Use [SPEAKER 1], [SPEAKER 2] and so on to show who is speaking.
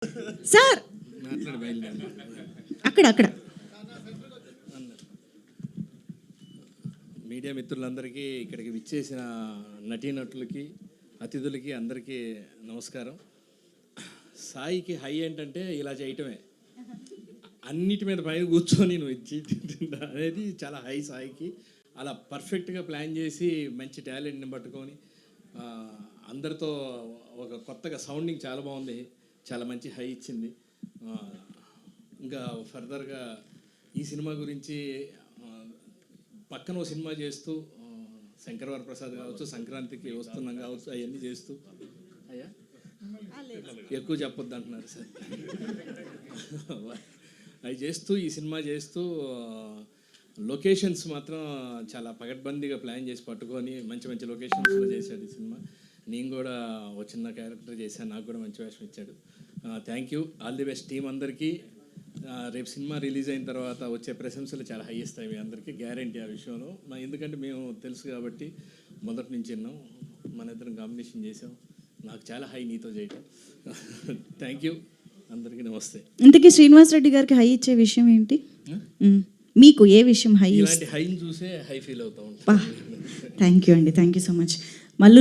[SPEAKER 1] Sir అక్కడ అక్కడ
[SPEAKER 2] media మిత్రులందరికీ, ఇక్కడికి విచ్చేసిన నటీనటులకి, అతిథులకి అందరికీ నమస్కారం. సాయికి హై ఏంటంటే ఇలా చేయటమే, అన్నిటి మీద పైన కూర్చొని నువ్వు అనేది చాలా హై సాయికి. అలా పర్ఫెక్ట్గా ప్లాన్ చేసి మంచి టాలెంట్ని పట్టుకొని అందరితో ఒక కొత్తగా సౌండింగ్ చాలా బాగుంది, చాలా మంచి హై ఇచ్చింది. ఇంకా ఫర్దర్గా ఈ సినిమా గురించి పక్కన ఓ సినిమా చేస్తూ శంకరవర ప్రసాద్ కావచ్చు, సంక్రాంతికి వస్తున్నాం కావచ్చు, అవన్నీ చేస్తూ అయ్యా ఎక్కువ చెప్పొద్దు అంటున్నారు సార్. అవి చేస్తూ ఈ సినిమా చేస్తూ లొకేషన్స్ మాత్రం చాలా పగడ్బందీగా ప్లాన్ చేసి పట్టుకొని మంచి మంచి లొకేషన్స్లో చేశాడు ఈ సినిమా. నేను కూడా ఒక చిన్న క్యారెక్టర్ చేశాను, నాకు కూడా మంచి వేషం ఇచ్చాడు. Thank you, all the best team అందరికీ. రేపు సినిమా రిలీజ్ అయిన తర్వాత వచ్చే ప్రశంసలు చాలా హై ఇస్తాయి మీ అందరికీ, గ్యారంటీ ఆ విషయంలో. ఎందుకంటే మేము తెలుసు కాబట్టి మొదటి నుంచి విన్నాం, మన ఇద్దరం కాంబినేషన్ చేసాం. నాకు చాలా హై నీతో చేయటం. థ్యాంక్ యూ, అందరికీ నమస్తే.
[SPEAKER 1] ఇంతకీ శ్రీనివాస్ రెడ్డి గారికి హై ఇచ్చే విషయం ఏంటి? మీకు ఏ విషయం హై?
[SPEAKER 2] ఇలాంటి హైని చూసే హై ఫీల్ అవుతా ఉంటాం.
[SPEAKER 1] థ్యాంక్ యూ అండి, thank you so much. Mallu